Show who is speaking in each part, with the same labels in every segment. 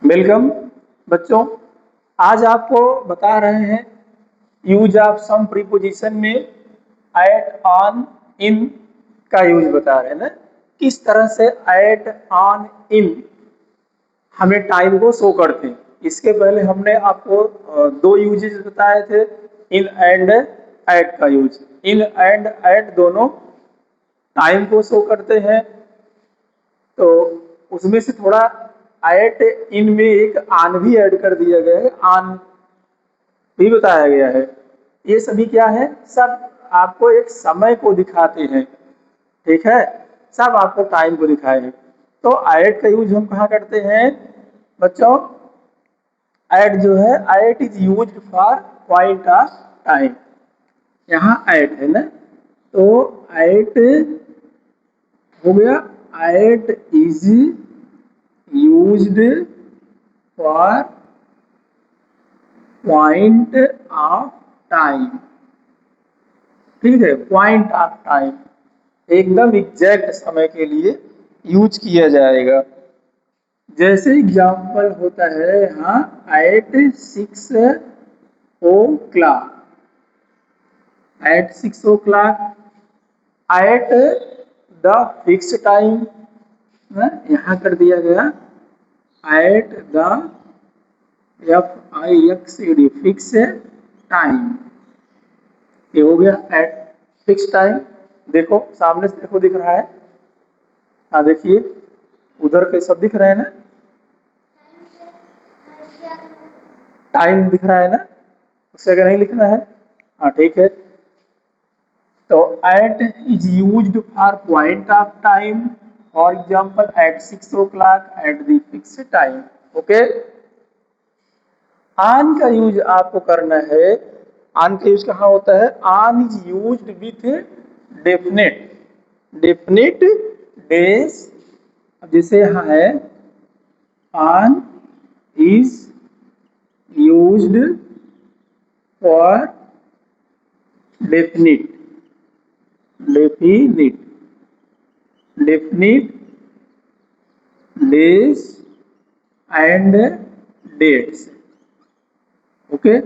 Speaker 1: Welcome बच्चों। आज आपको बता रहे हैं यूज ऑफ सम प्रीपोजिशन में एट, ऑन, इन का यूज बता रहे हैं ना। किस तरह से एट, ऑन, इन हमें टाइम को शो करते हैं। इसके पहले हमने आपको दो यूजेज बताए थे, इन एंड एट का यूज। इन एंड एट दोनों टाइम को शो करते हैं, तो उसमें से थोड़ा एट इन में एक आन भी ऐड कर दिया गया है, आन भी बताया गया है। ये सभी क्या है, सब आपको एक समय को दिखाते हैं, ठीक है, सब आपको टाइम को दिखाए हैं। तो एट का यूज हम कहाँ करते हैं बच्चों? एट जो है, at is use for point of time. यहाँ एट है ना, तो एट हो गया, at is used for point of time. ठीक है, पॉइंट ऑफ टाइम एकदम एग्जैक्ट समय के लिए यूज किया जाएगा। जैसे एग्जाम्पल होता है यहाँ, at 6 o'clock, at 6 o'clock, at the fix time, यहाँ कर दिया गया at the FIXED fix time. ये हो गया एट फिक्स टाइम। देखो सामने से देखो, दिख रहा है? हाँ देखिए, उधर के सब दिख रहे हैं ना, टाइम दिख रहा है ना, उससे अगर नहीं लिखना है, हाँ ठीक है। तो at is used for point of time, for example at 6 o'clock, at the fix time. Okay, on का यूज आपको करना है। ऑन का यूज कहाँ होता है? On is used with definite, definite days. जैसे यहाँ है, on is used for definite, definite, definite days and dates. Okay,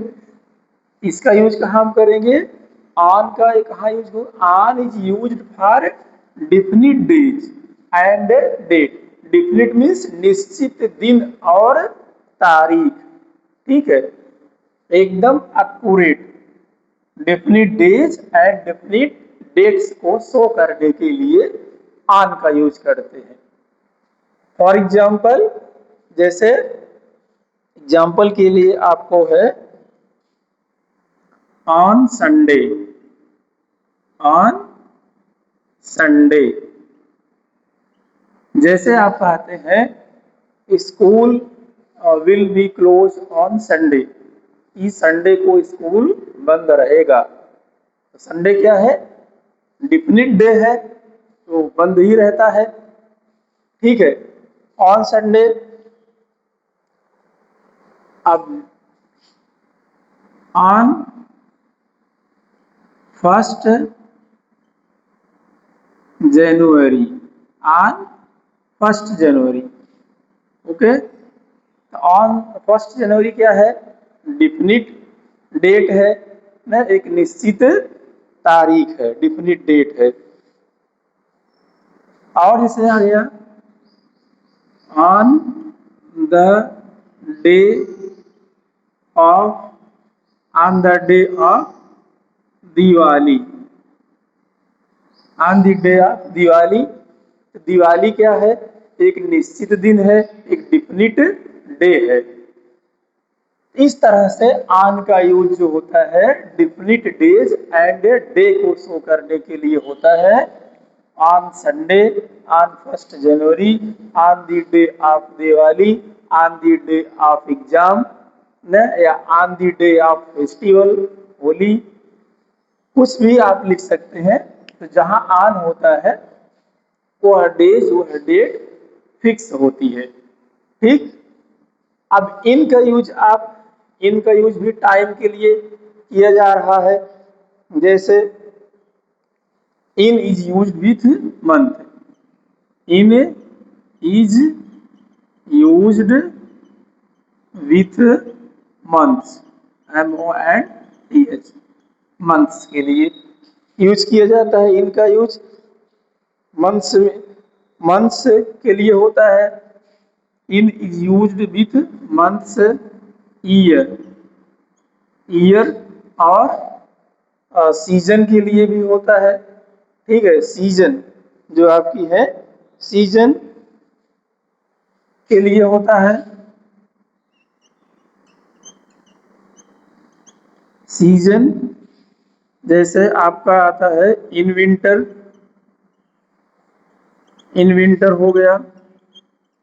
Speaker 1: इसका यूज कहाँ हम करेंगे? ऑन का कहाँ यूज हो? On is used for definite days and date. Definite means निश्चित दिन और तारीख, ठीक है, एकदम accurate. Definite days and definite dates को शो करने के लिए ऑन का यूज करते हैं। फॉर एग्जाम्पल, जैसे एग्जाम्पल के लिए आपको है, ऑन संडे, ऑन संडे। जैसे आप कहते हैं school will be close on Sunday, इस संडे को स्कूल बंद रहेगा। संडे क्या है? डिफिनिट डे है, तो बंद ही रहता है, ठीक है, ऑन संडे। अब on 1 January, on 1 January. Okay, on 1 जनवरी क्या है? डिफिनिट डेट है ना, एक निश्चित तारीख है, डिफिनिट डेट है। और जैसे आ गया, on the day of, on the day of Diwali, on the day of Diwali. Diwali क्या है? एक निश्चित दिन है, एक डिफिनिट डे है। इस तरह से ऑन का यूज जो होता है, डिफिनिट डेज एंड डे को शो करने के लिए होता है। On Sunday, on 1 January, on the day of Diwali, on the day of exam न, या on the day of festival, Holi, कुछ भी आप लिख सकते हैं। तो जहां ऑन होता है वह डेज, वह डेट फिक्स होती है, ठीक। अब इन का यूज, आप इन का यूज भी टाइम के लिए किया जा रहा है। जैसे in is used with month, in is used with months, MONTH, months के लिए यूज किया जाता है। इनका यूज मंथ्स में, मंथ्स के लिए होता है। In is used with months, year, year और सीजन के लिए भी होता है। ठीक है, सीजन जो आपकी है, सीजन के लिए होता है। सीजन जैसे आपका आता है इन विंटर, इन विंटर हो गया,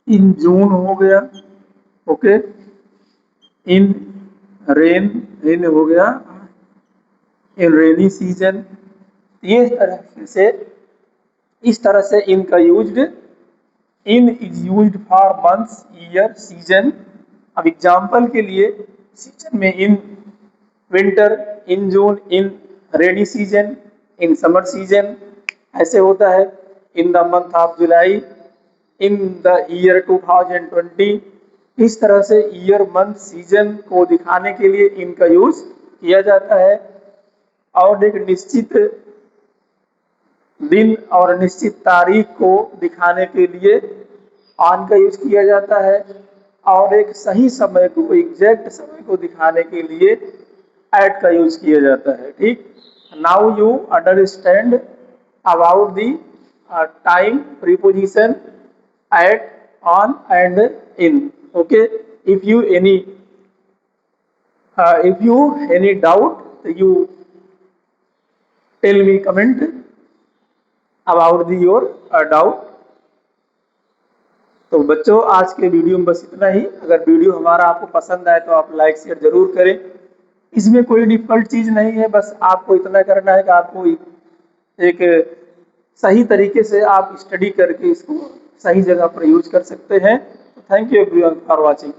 Speaker 1: इन जून हो गया, ओके, इन रेन, रेन हो गया, इन रेनी सीजन। ये तरह से, इस तरह से इनका used, in is used for months, year, season. अब एग्जाम्पल के लिए सीजन में in winter, in June, in rainy season, in summer season, ऐसे होता है। In the month of July, in the year 2020। इस तरह से ईयर, मंथ, सीजन को दिखाने के लिए इनका यूज किया जाता है। और एक निश्चित दिन और निश्चित तारीख को दिखाने के लिए ऑन का यूज किया जाता है। और एक सही समय को, एग्जैक्ट समय को दिखाने के लिए एट का यूज किया जाता है। ठीक, now you understand about the time preposition at, on and in. Okay, if you any doubt, you tell me comment about your doubt। तो बच्चों, आज के वीडियो में बस इतना ही। अगर वीडियो हमारा आपको पसंद आए तो आप लाइक शेयर जरूर करें। इसमें कोई डिफिकल्ट चीज नहीं है, बस आपको इतना करना है कि आपको एक सही तरीके से आप स्टडी करके इसको सही जगह पर यूज कर सकते हैं। Thank you everyone for watching.